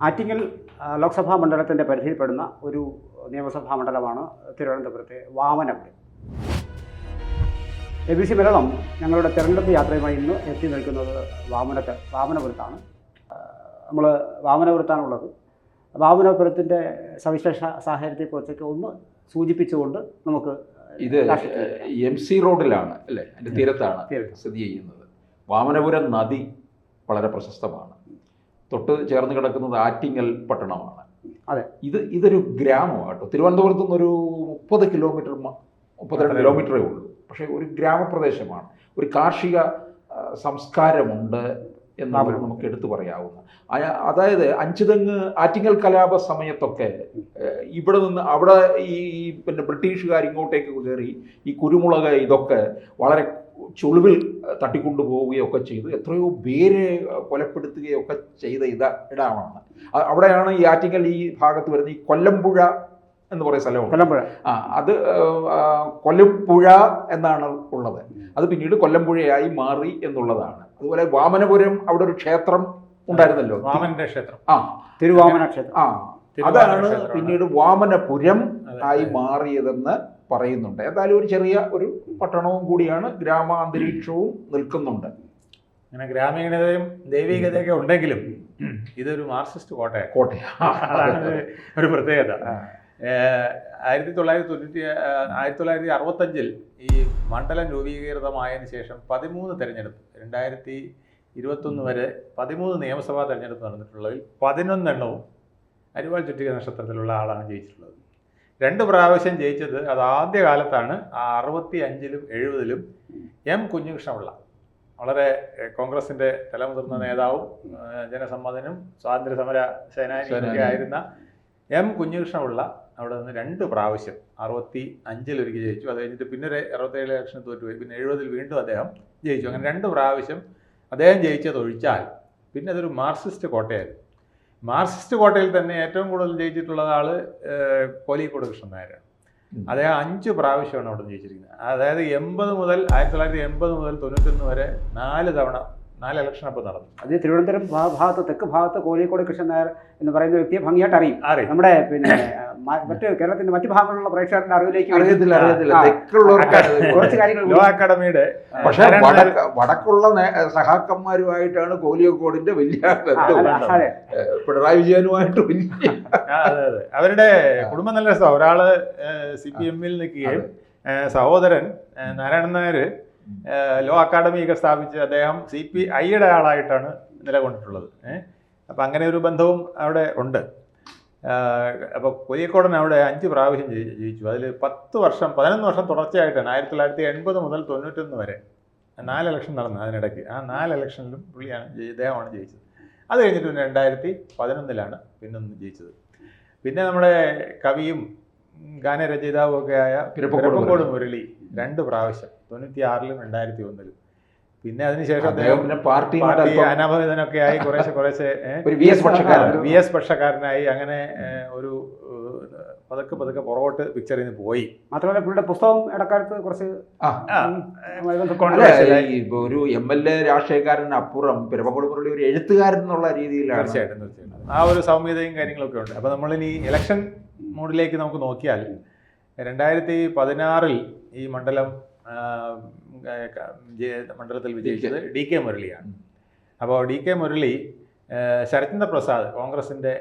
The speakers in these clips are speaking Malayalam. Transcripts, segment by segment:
ആറ്റിങ്ങൽ ലോക്സഭാ മണ്ഡലത്തിൻ്റെ പരിധിയിൽപ്പെടുന്ന ഒരു നിയമസഭാ മണ്ഡലമാണ് തിരുവനന്തപുരത്തെ വാമനപുരം. ABC മലയാളം ഞങ്ങളുടെ തെരഞ്ഞെടുപ്പ് യാത്രയുമായി ഇന്ന് എത്തി നിൽക്കുന്നത് വാമനപുരത്താണ്. നമ്മൾ വാമനപുരത്താണുള്ളത്. വാമനപുരത്തിൻ്റെ സവിശേഷ സാഹചര്യത്തെക്കുറിച്ചൊക്കെ ഒന്ന് സൂചിപ്പിച്ചുകൊണ്ട് നമുക്ക് ഇത് MC റോഡിലാണ് അല്ലേ, അതിൻ്റെ തീരത്താണ് സ്ഥിതി ചെയ്യുന്നത്. വാമനപുരം നദി വളരെ പ്രശസ്തമാണ്. തൊട്ട് ചേർന്ന് കിടക്കുന്നത് ആറ്റിങ്ങൽ പട്ടണമാണ്. അതെ, ഇതൊരു ഗ്രാമമാണ് കേട്ടോ. തിരുവനന്തപുരത്തു നിന്നൊരു 32 കിലോമീറ്ററേ ഉള്ളൂ. പക്ഷേ ഒരു ഗ്രാമപ്രദേശമാണ്. ഒരു കാർഷിക സംസ്കാരമുണ്ട് എന്നാണ് നമുക്ക് എടുത്തു പറയാവുന്ന. അതായത് അഞ്ചുതെങ്ങ് ആറ്റിങ്ങൽ കലാപ സമയത്തൊക്കെ ഇവിടെ നിന്ന് അവിടെ പിന്നെ ബ്രിട്ടീഷുകാർ ഇങ്ങോട്ടേക്ക് കയറി ഈ കുരുമുളക് ഇതൊക്കെ വളരെ ചുളിവിൽ തട്ടിക്കൊണ്ടുപോവുകയൊക്കെ ചെയ്തു എത്രയോ പേരെ കൊലപ്പെടുത്തുകയൊക്കെ ചെയ്ത ഇടമാണ്. അവിടെയാണ് ഈ ആറ്റിങ്ങൽ ഈ ഭാഗത്ത് വരുന്ന ഈ കൊല്ലമ്പുഴ എന്ന് പറയുന്ന സ്ഥലമാണ്. കൊല്ലമ്പുഴ അത് കൊല്ലമ്പുഴ എന്നാണ് ഉള്ളത്. അത് പിന്നീട് കൊല്ലമ്പുഴയായി മാറി എന്നുള്ളതാണ്. അതുപോലെ വാമനപുരം അവിടെ ഒരു ക്ഷേത്രം ഉണ്ടായിരുന്നല്ലോ, വാമനന്റെ ക്ഷേത്രം. തിരുവാമന ക്ഷേത്രം. അതാണ് പിന്നീട് വാമനപുരം ആയി മാറിയതെന്ന് പറയുന്നുണ്ട്. എന്തായാലും ഒരു ചെറിയ ഒരു പട്ടണവും കൂടിയാണ്, ഗ്രാമാന്തരീക്ഷവും നിൽക്കുന്നുണ്ട്. അങ്ങനെ ഗ്രാമീണതയും ദൈവികതയൊക്കെ ഉണ്ടെങ്കിലും ഇതൊരു മാർക്സിസ്റ്റ് കോട്ടയാണ്. ഒരു പ്രത്യേകത. 1965 ഈ മണ്ഡലം രൂപീകൃതമായതിനു ശേഷം 13 തെരഞ്ഞെടുപ്പ്, 2021 വരെ 13 നിയമസഭാ തെരഞ്ഞെടുപ്പ് നടന്നിട്ടുള്ളതിൽ 11 എണ്ണവും അരിവാൾ ചുറ്റിക നക്ഷത്രത്തിലുള്ള ആളാണ് ജയിച്ചിട്ടുള്ളത്. 2 പ്രാവശ്യം ജയിച്ചത് അത് ആദ്യ കാലത്താണ്. 65-ലും 70-ലും M കുഞ്ഞികൃഷ്ണപിള്ള, വളരെ കോൺഗ്രസിൻ്റെ തലമുതിർന്ന നേതാവും ജനസമ്മതനും സ്വാതന്ത്ര്യ സമര സേനാനിയൊക്കെ ആയിരുന്ന M കുഞ്ഞികൃഷ്ണപിള്ള അവിടെ നിന്ന് 2 പ്രാവശ്യം 65-ൽ ഒരിക്കൽ ജയിച്ചു. അത് കഴിഞ്ഞിട്ട് പിന്നെ 67 ഇലക്ഷന് തോറ്റുപോയി. പിന്നെ 70-ൽ വീണ്ടും അദ്ദേഹം ജയിച്ചു. അങ്ങനെ 2 പ്രാവശ്യം അദ്ദേഹം ജയിച്ചതൊഴിച്ചാൽ പിന്നെ അതൊരു മാർക്സിസ്റ്റ് കോട്ടയായിരുന്നു. മാർക്സിസ്റ്റ് കോട്ടയിൽ തന്നെ ഏറ്റവും കൂടുതൽ ജയിച്ചിട്ടുള്ള ആൾ കോലിക്കോട് കൃഷ്ണൻ നായരാണ്. അദ്ദേഹം 5 പ്രാവശ്യമാണ് അവിടെ ജയിച്ചിരിക്കുന്നത്. അതായത് 1980 മുതൽ 91 വരെ 4 ഇലക്ഷൻ അപ്പോൾ നടന്നു. അത് തിരുവനന്തപുരം ഭാഗത്ത് തെക്ക് ഭാഗത്ത് കോലിക്കോട് കൃഷ്ണൻ നായർ എന്ന് പറയുന്ന വ്യക്തിയെ ഭംഗിയായിട്ട് അറിയും. നമ്മുടെ പിന്നെ കേരളത്തിന്റെ മറ്റു ഭാഗങ്ങളിലുള്ള പ്രേക്ഷകരുടെ അറിവിലേക്ക് കുറച്ച് കാര്യങ്ങൾ ലോ അക്കാഡമിയുടെ പക്ഷേ വടക്കുള്ള സഹാക്കന്മാരുമായിട്ടാണ് കോലിക്കോടിന്റെ വലിയ പിണറായി വിജയനുമായിട്ട് വലിയ അതെ അവരുടെ കുടുംബം നല്ല രസമാണ്. ഒരാള് CPM-ൽ നിൽക്കുകയും സഹോദരൻ നാരായണൻ നായർ ലോ അക്കാഡമിയൊക്കെ സ്ഥാപിച്ച് അദ്ദേഹം CPI-യുടെ ആളായിട്ടാണ് നിലകൊണ്ടിട്ടുള്ളത്. അപ്പം അങ്ങനെ ഒരു ബന്ധവും അവിടെ ഉണ്ട്. അപ്പോൾ കോലിക്കോടൻ അവിടെ 5 പ്രാവശ്യം ജയിച്ചു. അതിൽ 11 വർഷം തുടർച്ചയായിട്ടാണ് 1980 മുതൽ 91 വരെ 4 ഇലക്ഷൻ നടന്നു. അതിനിടയ്ക്ക് ആ 4 ഇലക്ഷനിലും ഇദ്ദേഹമാണ് ജയിച്ചത്. അത് കഴിഞ്ഞിട്ട് പിന്നെ 2011-ലാണ് പിന്നൊന്ന് ജയിച്ചത്. പിന്നെ നമ്മുടെ കവിയും ഗാനരചയിതാവും ഒക്കെ ആയ പിരപ്പക്കോട് മുരളി 2 പ്രാവശ്യം 96-ലും 2001-ലും. പിന്നെ അതിനുശേഷം അദ്ദേഹം പാർട്ടി അനഭിനൊക്കെ ആയി കുറേശ്ശെ VS പക്ഷക്കാരനായി. അങ്ങനെ ഒരു പതുക്കെ പുറകോട്ട് പിക്ചറിൽ നിന്ന് പോയി. മാത്രമല്ല പുള്ളിയുടെ പുസ്തകം ഇടക്കാലത്ത് കുറച്ച് ഒരു MLA രാഷ്ട്രീയക്കാരനപ്പുറം പിരപ്പക്കോട് മുരളി ഒരു എഴുത്തുകാരൻ എന്നുള്ള രീതിയിലാണ്. തീർച്ചയായിട്ടും ആ ഒരു സൗമ്യതയും കാര്യങ്ങളൊക്കെ ഉണ്ട്. അപ്പോൾ നമ്മളിനി ഇലക്ഷൻ മോഡിലേക്ക് നമുക്ക് നോക്കിയാൽ 2016-ൽ ഈ മണ്ഡലത്തിൽ വിജയിച്ചത് DK മുരളിയാണ്. അപ്പോൾ DK മുരളി ശരത്ചന്ദ്ര പ്രസാദ്, കോൺഗ്രസിൻ്റെ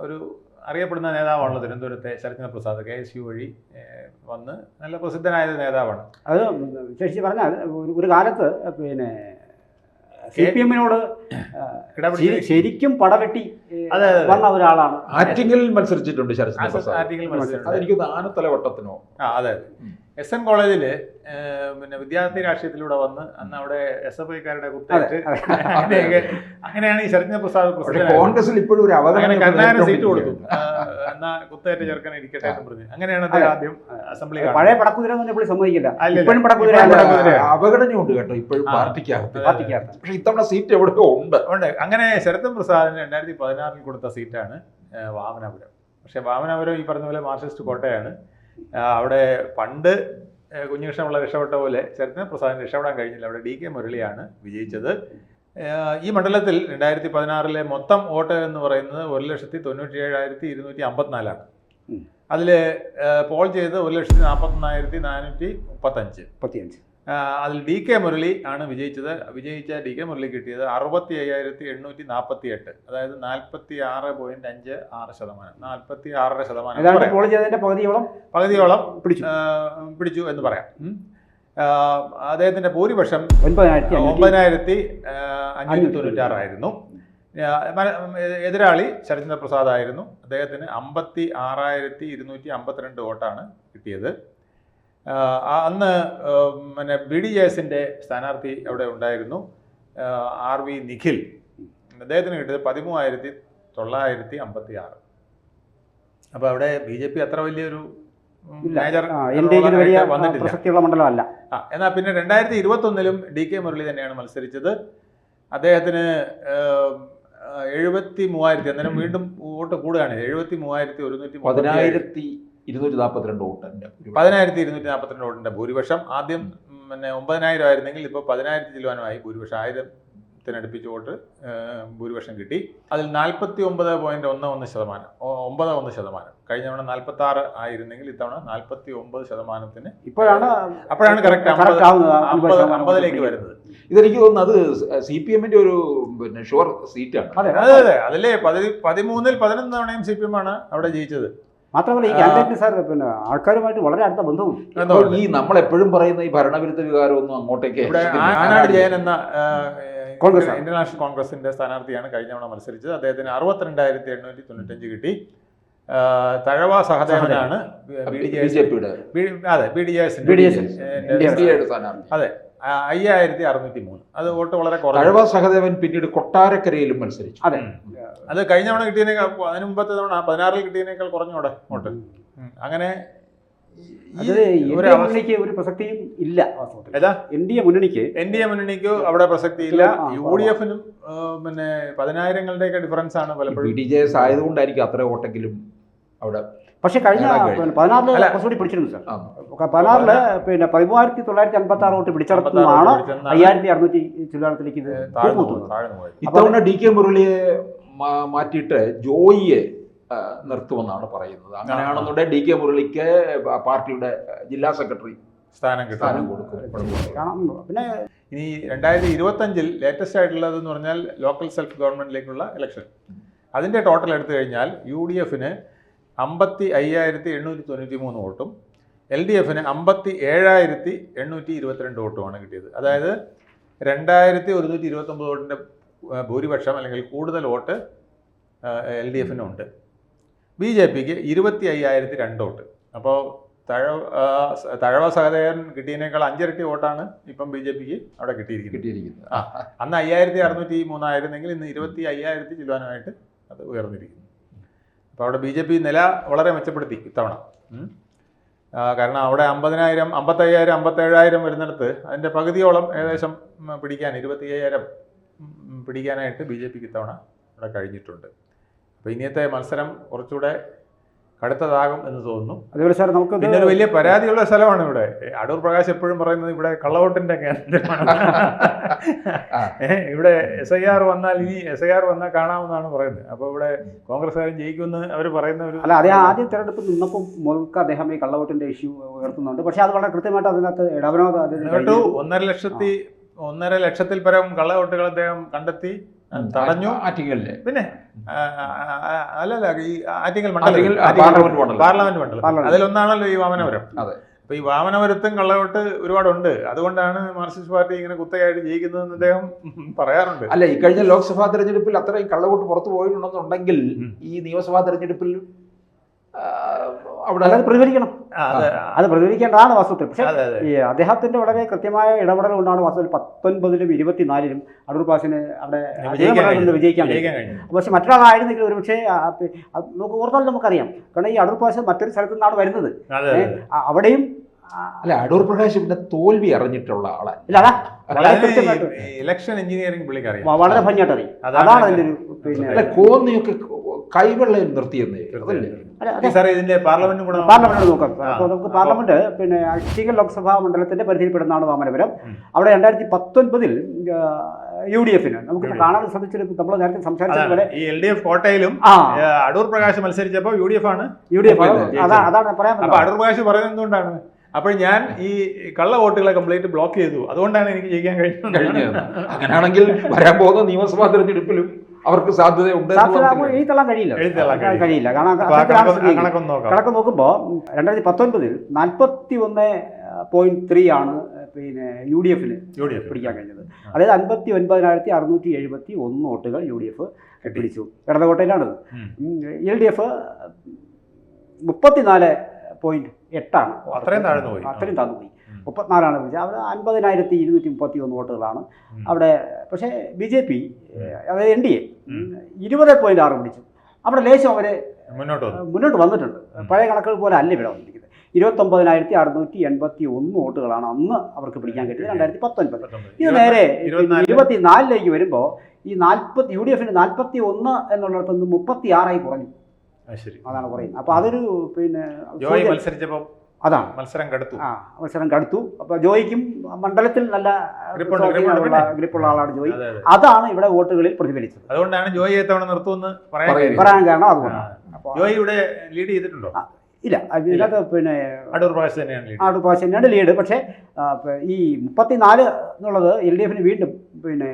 ഒരു അറിയപ്പെടുന്ന നേതാവാണല്ലോ തിരുവനന്തപുരത്തെ ശരത്ചന്ദ്ര പ്രസാദ്. KSU വഴി വന്ന് നല്ല പ്രസിദ്ധനായ നേതാവാണ്. അത് വിശേഷിച്ച് പറഞ്ഞാൽ ഒരു കാലത്ത് പിന്നെ CPM-നോട് ശരിക്കും പടവെട്ടി വന്ന ഒരാളാണ്. ആറ്റിങ്ങലിൽ മത്സരിച്ചിട്ടുണ്ട് ശരത്ചന്ദ്ര പ്രസാദ്. അതെനിക്ക് ആനത്തലവട്ടത്തിനോ അതെ SN കോളേജിൽ പിന്നെ വിദ്യാർത്ഥി രാഷ്ട്രീയത്തിലൂടെ വന്ന് അന്ന് അവിടെ SFI-ക്കാരുടെ കുത്തേറ്റ് അങ്ങനെയാണ് ഈ ശരത്ചന്ദ്ര പ്രസാദ് കോൺഗ്രസിൽ ഇപ്പോഴും ഒരു കരുണാകരൻ സീറ്റ് കൊടുത്തു. എന്നാ കുത്തേറ്റ ചെറുക്കൻ ഇരിക്കട്ടെ എന്ന് പറഞ്ഞു. അങ്ങനെയാണ് അദ്ദേഹം ആദ്യം അസംബ്ലി പഴയ പടക്കുതിര സമ്മതിക്കില്ല. അവഗണനയുണ്ട് കേട്ടോ ഇപ്പോഴും പാർട്ടിക്കകത്ത്. പക്ഷെ ഇത്തവണ സീറ്റ് എവിടെയോ ഉണ്ട്. അങ്ങനെ ശരത്ചന്ദ്ര പ്രസാദിന് 2016-ൽ കൊടുത്ത സീറ്റാണ് വാമനപുരം. പക്ഷെ വാമനപുരം ഈ പറഞ്ഞ പോലെ മാർക്സിസ്റ്റ് കോട്ടയാണ്. അവിടെ പണ്ട് കുഞ്ഞികൃഷ്ണപിള്ള രക്ഷപ്പെട്ട പോലെ ശരത്ചന്ദ്ര പ്രസാദിന് രക്ഷപ്പെടാൻ കഴിഞ്ഞില്ല. അവിടെ DK മുരളിയാണ് വിജയിച്ചത്. ഈ മണ്ഡലത്തിൽ 2016 മൊത്തം വോട്ട് എന്ന് പറയുന്നത് 1,97,254 അതിൽ പോൾ ചെയ്ത് 1,41,435. അതിൽ ഡി കെ മുരളി ആണ് വിജയിച്ച ഡി കെ മുരളി കിട്ടിയത് 65,848, അതായത് 46.56%. 46% പോൾ ചെയ്തതിന്റെ പകുതിയോളം പിടിച്ചു എന്ന് പറയാം. അദ്ദേഹത്തിന്റെ ഭൂരിപക്ഷം 9,596 ആയിരുന്നു. എതിരാളി ശരത്ചന്ദ്ര പ്രസാദ് ആയിരുന്നു. അദ്ദേഹത്തിന് 56,252 വോട്ടാണ് കിട്ടിയത്. അന്ന് പിന്നെ BDJSന്റെ സ്ഥാനാർത്ഥി അവിടെ ഉണ്ടായിരുന്നു, RV നിഖിൽ. അദ്ദേഹത്തിന് കിട്ടിയത് 13,956. അപ്പോൾ അവിടെ BJP അത്ര വലിയൊരു മേജർ പ്രസക്തിയുള്ള മണ്ഡലമല്ല. എന്നാൽ പിന്നെ 2021 ഡി കെ മുരളി തന്നെയാണ് മത്സരിച്ചത്. അദ്ദേഹത്തിന് 73,000, അന്നേരം വീണ്ടും വോട്ട് കൂടുകയാണ്. 73,142 വോട്ടിന്റെ ഭൂരിപക്ഷം. ആദ്യം പിന്നെ 9,000 ആയിരുന്നെങ്കിൽ ഇപ്പോൾ 10,000 ചില്ലുവാനുമായി ഭൂരിപക്ഷം. 1000-ത്തിനടുപ്പിച്ച് വോട്ട് ഭൂരിപക്ഷം കിട്ടി. അതിൽ 49.11%. കഴിഞ്ഞ തവണ 46 ആയിരുന്നെങ്കിൽ ഇത്തവണ 49%. അപ്പോഴാണ് കറക്റ്റ് 50-ലേക്ക് വരുന്നത്. ഇതെനിക്ക് തോന്നുന്നത് അത് CPM-ന്റെ ഒരു ഷുവർ സീറ്റാണ്. അതെ, അതിലെ 13-ൽ 11 തവണയും CPM ആണ് അവിടെ ജയിച്ചത്. മാത്രമല്ല ഈ കാൻഡിഡേറ്റ് സാർ പിന്നെ ആൾക്കാരുമായിട്ട് വളരെ അടുത്ത ബന്ധമുണ്ട്. ഈ നമ്മൾ എപ്പോഴും പറയുന്ന ഈ ഭരണവിരുദ്ധ വികാരമൊന്നും അങ്ങോട്ടേക്ക് ആനാട് ജയൻ എന്ന ഇന്റർനാഷണൽ കോൺഗ്രസിന്റെ സ്ഥാനാർത്ഥിയാണ് കഴിഞ്ഞ തവണ മത്സരിച്ചത്. അദ്ദേഹത്തിന് 62,895 കിട്ടി. തഴവ സഹദേവനാണ് അതെ 5,603. അത് വോട്ട് വളരെ കുറവ്. തഴവ സഹദേവൻ പിന്നീട് കൊട്ടാരക്കരയിലും മത്സരിച്ചു. അതെ, അത് കഴിഞ്ഞ തവണ കിട്ടിയതിനേക്കാൾ, അതിന് മുമ്പത്തെ തവണ 16-ൽ കിട്ടിയതിനേക്കാൾ കുറഞ്ഞോടെ വോട്ട്. അങ്ങനെ ഒരു പ്രസക്തിയും ഇല്ല. NDA മുന്നണിക്ക് അവിടെ പ്രസക്തിയില്ല. UDF-നും പിന്നെ 10,000-ങ്ങളുടെയൊക്കെ ഡിഫറൻസ് ആണ് പലപ്പോഴും. BDJS ആയതുകൊണ്ടായിരിക്കും അത്ര വോട്ടെങ്കിലും അവിടെ. പക്ഷെ കഴിഞ്ഞ 16-ല് കുറച്ചുകൂടി പിടിച്ചിരുന്നു സാർ. 16-ല് പിന്നെ 13,956 വോട്ട് പിടിച്ചെടുത്തതാണ് 5,600 ചില്ലാനത്തിലേക്ക് ഇത് ഇത്തവണ ഡി കെ മുരളിയെ മാറ്റിയിട്ട് ജോയിയെ നിർത്തുമെന്നാണ് പറയുന്നത്. അങ്ങനെയാണെന്നുണ്ടെങ്കിൽ ഡി കെ മുരളിക്ക് പാർട്ടിയുടെ ജില്ലാ സെക്രട്ടറി സ്ഥാനം കൊടുക്കും. പിന്നെ ഇനി 2025-ൽ ലേറ്റസ്റ്റ് ആയിട്ടുള്ളതെന്ന് പറഞ്ഞാൽ ലോക്കൽ സെൽഫ് ഗവൺമെന്റിലേക്കുള്ള ഇലക്ഷൻ. അതിന്റെ ടോട്ടൽ എടുത്തു കഴിഞ്ഞാൽ UDF-ന് 55,893 വോട്ടും LDF-ന് 57,822 വോട്ടുമാണ് കിട്ടിയത്. അതായത് 2,129 വോട്ടിൻ്റെ ഭൂരിപക്ഷം അല്ലെങ്കിൽ കൂടുതൽ വോട്ട് LDF-നുണ്ട്. BJPക്ക് 25,002 വോട്ട്. അപ്പോൾ തഴവ സഹദേവൻ കിട്ടിയതിനേക്കാൾ 5 ഇരട്ടി വോട്ടാണ് ഇപ്പം BJPക്ക് അവിടെ കിട്ടിയിരിക്കുന്നത്. അന്ന് 5,603 ആയിരുന്നെങ്കിൽ ഇന്ന് 25,000 ചില്ലുവാനുമായിട്ട് അത് ഉയർന്നിരിക്കുന്നു. അപ്പോൾ അവിടെ BJP നില വളരെ മെച്ചപ്പെടുത്തി ഇത്തവണ. കാരണം അവിടെ 50,000, 55,000, 57,000 വരുന്നിടത്ത് അതിൻ്റെ പകുതിയോളം ഏകദേശം പിടിക്കാൻ 25,000 പിടിക്കാനായിട്ട് BJPക്ക് ഇത്തവണ അവിടെ കഴിഞ്ഞിട്ടുണ്ട്. അപ്പോൾ ഇനിയത്തെ മത്സരം കുറച്ചുകൂടെ കടുത്തതാകും എന്ന് തോന്നുന്നു. അതുപോലെ സാർ നമുക്ക് പിന്നെ ഒരു വലിയ പരാതിയുള്ള സ്ഥലമാണ് ഇവിടെ. അടൂർ പ്രകാശ് എപ്പോഴും പറയുന്നത് ഇവിടെ കള്ളവോട്ടിന്റെ കേന്ദ്രമാണ്. ഇവിടെ SIR വന്നാൽ കാണാമെന്നാണ് പറയുന്നത്. അപ്പോൾ ഇവിടെ കോൺഗ്രസ്സുകാരും ജയിക്കുമെന്ന് അവർ പറയുന്ന ഒരു അതേ ആദ്യ തെരഞ്ഞെടുപ്പ് നിന്നപ്പോൾ മുതൽക്ക് അദ്ദേഹം ഈ കള്ളവോട്ടിന്റെ ഇഷ്യൂ ഉയർത്തുന്നുണ്ട്. പക്ഷെ അത് വളരെ കൃത്യമായിട്ട് അതിനകത്ത് ഇടപെടാതെ 1.5 ലക്ഷത്തിൽ പരം കള്ളവോട്ടുകൾ അദ്ദേഹം കണ്ടെത്തി തടഞ്ഞു. ആറ്റിങ്ങലിലെ പിന്നെ അല്ലല്ല ഈ ആറ്റിങ്ങൽ പാർലമെന്റ് മണ്ഡലം അതിലൊന്നാണല്ലോ ഈ വാമനപുരം. അപ്പൊ ഈ വാമനപുരത്തും കള്ളവോട്ട് ഒരുപാടുണ്ട്. അതുകൊണ്ടാണ് മാർക്സിസ്റ്റ് പാർട്ടി ഇങ്ങനെ കുത്തകയായിട്ട് ജയിക്കുന്നതെന്ന് അദ്ദേഹം പറയാറുണ്ട്. അല്ല, ഈ കഴിഞ്ഞ ലോക്സഭാ തെരഞ്ഞെടുപ്പിൽ അത്രയും കള്ളവോട്ട് പുറത്തു പോയിട്ടുണ്ടെന്നുണ്ടെങ്കിൽ ഈ നിയമസഭാ തെരഞ്ഞെടുപ്പിൽ അവിടെ അത് പ്രതികരിക്കണം. അത് പ്രതികരിക്കേണ്ടതാണ് വാസ്തവത്തിൽ. പക്ഷേ ഈ അദ്ദേഹത്തിന്റെ വളരെ കൃത്യമായ ഇടപെടൽ കൊണ്ടാണ് വാസ്തവത്തിൽ 19-ലും 24-ലും അടൂർ പ്രകാശിന് അവിടെ വിജയിക്കാൻ കഴിയും. പക്ഷെ മറ്റൊരാളായിരുന്നെങ്കിൽ ഒരു പക്ഷേ നമുക്ക് ഓർത്താൽ നമുക്കറിയാം. കാരണം ഈ അടൂർ പ്രകാശ് മറ്റൊരു സ്ഥലത്തു നിന്നാണ് വരുന്നത്. അവിടെയും അല്ല, അടൂർ പ്രകാശ് പിന്നെ തോൽവി അറിഞ്ഞിട്ടുള്ള ആളാണ്. ഇലക്ഷൻ എഞ്ചിനീയറിംഗ് പുള്ളിക്കറിയാം, വളരെ ഭംഗിയായിട്ട് അറിയാം. അതാണ് അതിന്റെ ഒരു പിന്നെ കോന്നിയൊക്കെ കൈവെള്ളയിൽ നിർത്തിയെന്നേ. ഇതിന്റെ പാർലമെന്റ് നോക്കാം. അപ്പോൾ നമുക്ക് പാർലമെന്റ് പിന്നെ ആറ്റിങ്ങൽ ലോക്സഭാ മണ്ഡലത്തിന്റെ പരിധിയിൽപ്പെടുന്നതാണ് വാമനപുരം. അവിടെ 2019-ൽ UDF നമുക്ക് കാണാൻ ശ്രമിച്ചൊരു നമ്മൾ നേരത്തെ സംസാരിച്ചതുപോലെ ഈ LDF കോട്ടയിലും അടൂർ പ്രകാശ് മത്സരിച്ചപ്പോൾ UDF ആണ് അതാണ് പറയാൻ അപ്പൊ അടൂർ പ്രകാശ് പറയുന്നത് എന്തുകൊണ്ടാണ് അപ്പോൾ ഞാൻ ഈ കള്ള വോട്ടുകളെ കംപ്ലീറ്റ് ബ്ലോക്ക് ചെയ്തു, അതുകൊണ്ടാണ് എനിക്ക് ജയിക്കാൻ കഴിഞ്ഞത്. അങ്ങനെയാണെങ്കിൽ വരാൻ പോകുന്ന നിയമസഭാ തെരഞ്ഞെടുപ്പിലും അവർക്ക് സാധ്യതയുണ്ട്. എഴുതള്ളാൻ കഴിയില്ല. കണക്ക് നോക്കുമ്പോൾ 2019 41.3 ആണ് പിന്നെ UDF പിടിക്കാൻ കഴിഞ്ഞത്. അതായത് 59,671 വോട്ടുകൾ UDF പിടിച്ചു. ഇടതുകോട്ടയിലാണത്. LDF 34.8 അത്രയും താഴ്ന്നു പോയി. 34 പിടിച്ചത്. അവിടെ 50,231 വോട്ടുകളാണ് അവിടെ. പക്ഷേ BJP അതായത് NDA 20.6 പിടിച്ചു. അവിടെ ലേശം അവർ മുന്നോട്ട് വന്നിട്ടുണ്ട്. പഴയ കണക്കുകൾ പോലെ അല്ല ഇവിടെ വന്നിരിക്കുന്നത്. 29,681 വോട്ടുകളാണ് അന്ന് അവർക്ക് പിടിക്കാൻ കിട്ടിയത് 2019. ഇത് നേരെ 24 വരുമ്പോൾ ഈ UDF 41 എന്നുള്ളിടത്തുനിന്ന് 36 കുറഞ്ഞു. അതാണ് പറയുന്നത്. അപ്പോൾ അതൊരു പിന്നെ അതാണ് മത്സരം കടുത്തു. അപ്പോൾ ജോയിക്കും മണ്ഡലത്തിൽ നല്ല ഗ്രിപ്പുള്ള ആളാണ് ജോയി. അതാണ് ഇവിടെ വോട്ടുകളിൽ പ്രതിഫലിച്ചത്. അതുകൊണ്ടാണ് ജോയി തവണ നിർത്തുമെന്ന് പറയാൻ കാരണം അതുകൊണ്ടാണ്. ജോയി ഇവിടെ ലീഡ് ചെയ്തിട്ടുണ്ടോ? ഇല്ല, ഇതിനകത്ത് പിന്നെ അടൂർ പ്രകാശ് തന്നെയാണ് ലീഡ്. പക്ഷേ ഈ 34 എന്നുള്ളത് LDF വീണ്ടും പിന്നെ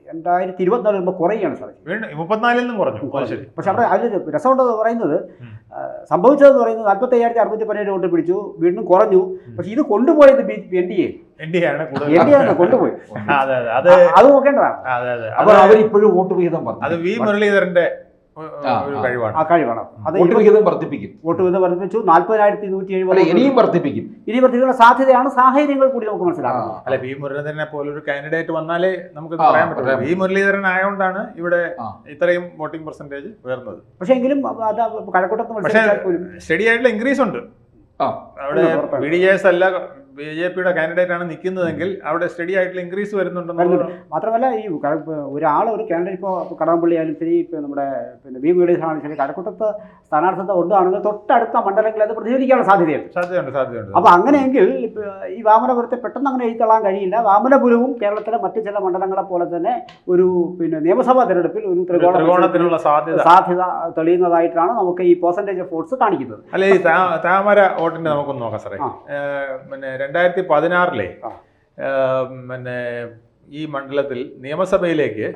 2024 വരുമ്പോൾ കുറയുകയാണ് സാധിച്ചത്. 34 നിന്നും കുറഞ്ഞു. പക്ഷെ അവിടെ അതിൽ രസമുണ്ടെന്ന് പറയുന്നത് സംഭവിച്ചതെന്ന് പറയുന്നത് 45,617 വോട്ട് പിടിച്ചു, വീണ്ടും കുറഞ്ഞു. പക്ഷെ ഇത് കൊണ്ടുപോയത് NDA ആണ് കൊണ്ടുപോയി. അത് നോക്കേണ്ടതാണ്. അപ്പോൾ അവരിപ്പോഴും വോട്ട് വിഹിതം അത് V മുരളീധരന്റെ കഴിവാണ്. അത് വോട്ട് വിഹിതം വർദ്ധിപ്പിച്ചു. 40,170 ഇനിയും വർദ്ധിപ്പിക്കും. ഇനി വർദ്ധിക്കുന്ന സാധ്യതയാണ്. സാഹചര്യങ്ങൾ കൂടി നമുക്ക് മനസ്സിലാക്കാം. അല്ല, V മുരളീധരനെ പോലൊരു കാൻഡിഡേറ്റ് വന്നാലേ നമുക്ക് പറയാൻ പറ്റും. V മുരളീധരൻ ആയതുകൊണ്ടാണ് ഇവിടെ ഇത്രയും വോട്ടിംഗ് പെർസെന്റേജ് ഉയർന്നത്. പക്ഷെ എങ്കിലും കഴക്കൂട്ടത്ത് സ്റ്റഡി ആയിട്ടുള്ള ഇൻക്രീസ് ഉണ്ട്. അവിടെ BDJS അല്ല BJPയുടെ കാൻഡിഡേറ്റ് ആണ് നിൽക്കുന്നതെങ്കിൽ അവിടെ സ്റ്റഡി ആയിട്ടുള്ള ഇൻക്രീസ് വരുന്നുണ്ടെന്ന്. മാത്രമല്ല ഈ ഒരു കാൻഡിഡേറ്റ് ഇപ്പോൾ കടകംപള്ളി ആയാലും ശരി, ഇപ്പോൾ നമ്മുടെ പിന്നെ V മുരളീധരനാണെങ്കിലും ശരി, കഴക്കൂട്ടത്ത് സ്ഥാനാർത്ഥിത്വ ഉണ്ടാണെങ്കിൽ തൊട്ടടുത്ത മണ്ഡലങ്ങളിൽ അത് പ്രതിഫലിക്കാനുള്ള സാധ്യതയുണ്ട്. അപ്പോൾ അങ്ങനെയെങ്കിൽ ഈ വാമനപുരത്തെ പെട്ടെന്ന് അങ്ങനെ എഴുത്തള്ളാൻ കഴിയില്ല. വാമനപുരവും കേരളത്തിലെ മറ്റു ചില മണ്ഡലങ്ങളെ പോലെ തന്നെ ഒരു പിന്നെ നിയമസഭാ തെരഞ്ഞെടുപ്പിൽ ഒരു ത്രികോണത്തിനുള്ള സാധ്യത തെളിയുന്നതായിട്ടാണ് നമുക്ക് ഈ പെർസെന്റേജ് ഓഫ് വോട്ട്സ് കാണിക്കുന്നത്. അല്ലെ, ഈ താമര വോട്ടിന്റെ നമുക്കൊന്ന് നോക്കാം സാറേ. പിന്നെ 2016 പിന്നെ ഈ മണ്ഡലത്തിൽ നിയമസഭയിലേക്ക്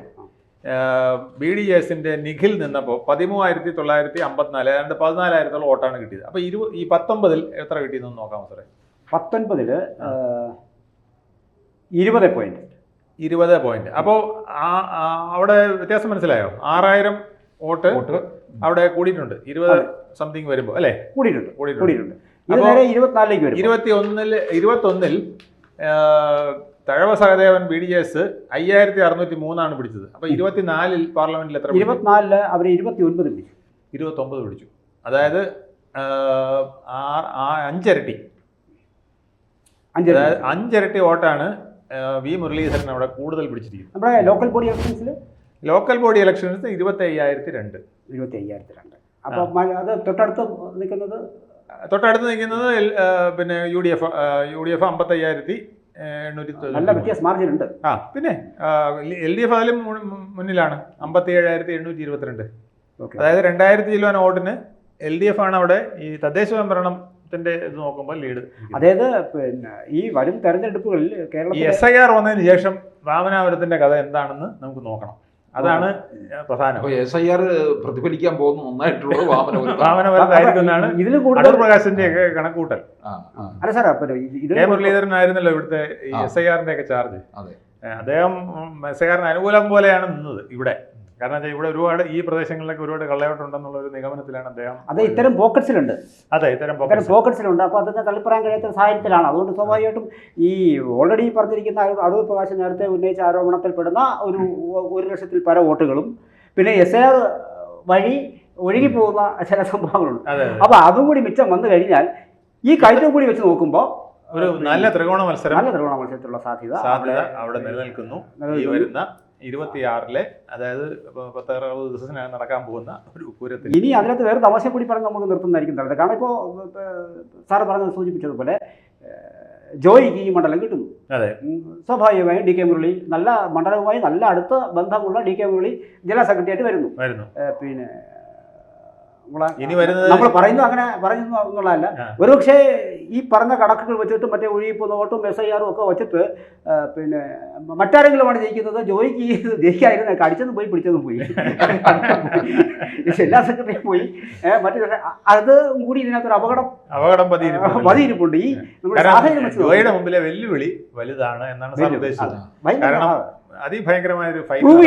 BDJSന്റെ നിഖിൽ നിന്നപ്പോൾ 13,954, ഏതാണ്ട് 14,000 വോട്ടാണ് കിട്ടിയത്. അപ്പോൾ ഈ 19 എത്ര കിട്ടിയെന്ന് നോക്കാം സാറേ. 19 20 പോയിന്റ്. അപ്പോൾ അവിടെ വ്യത്യാസം മനസ്സിലായോ? 6,000 വോട്ട് അവിടെ കൂടിയിട്ടുണ്ട്. 20 സംതിങ് വരുമ്പോൾ അല്ലേ? കൂടിയിട്ടുണ്ട്. 21 തഴവ സഹദേവൻ BDJS 5,603 പിടിച്ചത്. അപ്പൊ 24 പാർലമെന്റിൽ എത്ര? 24 അവർ 29 പിടിച്ചു. അതായത് 5 ഇരട്ടി വോട്ടാണ് V മുരളീധരൻ അവിടെ കൂടുതൽ പിടിച്ചിരിക്കുന്നത്. നമ്മുടെ ലോക്കൽ ബോഡി ഇലക്ഷൻസ് 25,002. അപ്പോൾ അത് തൊട്ടടുത്ത് നിൽക്കുന്നത് പിന്നെ UDF 55,890. നല്ല വ്യത്യാസം മാർജിൻ ഉണ്ട്. പിന്നെ LDF അതിലും മുന്നിലാണ് 57,822. അതായത് 2000 കിലോ വോട്ടിന് LDF ആണ് അവിടെ ഈ തദ്ദേശ ഭരണത്തിന്റെ ഇത് നോക്കുമ്പോൾ ലീഡ്. അതായത് പിന്നെ ഈ വരും തെരഞ്ഞെടുപ്പുകളിൽ കേരളത്തിൽ SIR വന്നതിന് ശേഷം വാമനാപുരത്തിന്റെ കഥ എന്താണെന്ന് നമുക്ക് നോക്കണം. അതാണ് പ്രധാനം. SIR പ്രതിഫലിക്കാൻ പോകുന്ന ഒന്നായിട്ടുള്ളത് വാമനപുരത്തായിരിക്കുമെന്നാണ് ഇതിൽ കൂടുതൽ പ്രകാശിന്റെ കണക്കൂട്ടൽ. അല്ല സാർ, കെ മുരളീധരനായിരുന്നല്ലോ ഇവിടുത്തെ ഈ SIRന്റെ ഒക്കെ ചാർജ്. അദ്ദേഹം SIRന് അനുകൂലം പോലെയാണ് നിന്നത് ഇവിടെ. കാരണം ഇവിടെ ഒരുപാട് ഈ പ്രദേശങ്ങളിലൊക്കെ ഒരുപാട് കള്ളയോട്ടുണ്ടെന്നുള്ള ഒരു നിഗമനത്തിലാണ് അദ്ദേഹം. അത് ഇത്തരം പോക്കറ്റ്സിലുണ്ട്. ഇത്തരം പോക്കറ്റ്സിലുണ്ട്. അപ്പോൾ അതൊക്കെ തള്ളിപ്പറയാൻ കഴിയാത്ത സാഹചര്യത്തിലാണ്. അതുകൊണ്ട് സ്വാഭാവികമായിട്ടും ഈ ഓൾറെഡി പറഞ്ഞിരിക്കുന്ന അടൂർ പ്രകാശ് നേരത്തെ ഉന്നയിച്ച ആരോപണത്തിൽപ്പെടുന്ന 1,00,000 പര വോട്ടുകളും പിന്നെ SIR വഴി ഒഴുകിപ്പോകുന്ന ചില സംഭവങ്ങളുണ്ട്. അപ്പോൾ അതും കൂടി മിച്ചം വന്നു കഴിഞ്ഞാൽ ഈ കയറ്റം കൂടി വെച്ച് നോക്കുമ്പോൾ ഒരു നല്ല ത്രികോണ മത്സരത്തിലുള്ള സാധ്യത അവിടെ നിലനിൽക്കുന്നു. ഈ വരുന്ന 26 അതായത് 10-60 ദിവസത്തിനകം നടക്കാൻ പോകുന്ന ഒരു പൂരത്തിൽ. ഇനി അതിനകത്ത് വേറെ തമാശ കൂടി പറഞ്ഞ് നമുക്ക് നിർത്തുന്നതായിരിക്കും നല്ലത്. കാരണം ഇപ്പോൾ സാറ് പറഞ്ഞത് സൂചിപ്പിച്ചതുപോലെ ജോയിക്ക് ഈ മണ്ഡലം കിട്ടുന്നു. അതെ. സ്വാഭാവികമായും ഡി കെ മുരളി നല്ല മണ്ഡലവുമായി നല്ല അടുത്ത ബന്ധമുള്ള ഡി കെ മുരളി ജില്ലാ സെക്രട്ടറി ആയിട്ട് വരുന്നു. പിന്നെ ഇനി വരുന്നത് നമ്മൾ പറയുന്നത് അങ്ങനെ പറയുന്നു എന്നുള്ളതല്ല. ഒരുപക്ഷെ ഈ പറഞ്ഞ കണക്കുകൾ വെച്ചിട്ട് മറ്റേ ഒഴിയിപ്പ് നോട്ടും SIR ഒക്കെ വെച്ചിട്ട് പിന്നെ മറ്റാരെങ്കിലുമാണ് ജയിക്കുന്നത്. ജോയിക്ക് ജയിക്കായിരുന്നു, കടിച്ചതും പോയി പിടിച്ചതും പോയി, ജില്ലാ സെക്രട്ടറി പോയി. മറ്റു അത് കൂടി ഇതിനകത്തൊരു അപകടം പതിയിരിപ്പുണ്ട്. ഈ നമ്മുടെ സാഹചര്യം ജോയിയുടെ മുമ്പിലെ വെല്ലുവിളി വലുതാണ് എന്നാണ് സാർ ഉദ്ദേശിച്ചത്. കാരണം അതിഭയങ്കരമായ ഒരു ഫൈറ്റ് പ്രൂവ്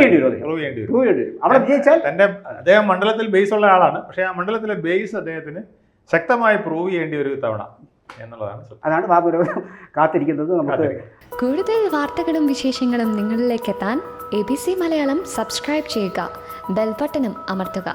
ചെയ്യേണ്ടി വരും. അവിടെ വിജയിച്ചാൽ അദ്ദേഹം മണ്ഡലത്തിൽ ബേസ് ഉള്ള ആളാണ്. പക്ഷേ ആ മണ്ഡലത്തിലെ ബേസ് അദ്ദേഹത്തിന് ശക്തമായി പ്രൂവ് ചെയ്യേണ്ടി ഒരു തവണ എന്നുള്ളതാണ്. അതാണ് ബാബു കാത്തിരിക്കുന്നത്. നമുക്ക് കൂടുതൽ വാർത്തകളും വിശേഷങ്ങളും നിങ്ങളിലേക്ക് എത്താൻ ABC മലയാളം സബ്സ്ക്രൈബ് ചെയ്യുക, ബെൽ ബട്ടണും അമർത്തുക.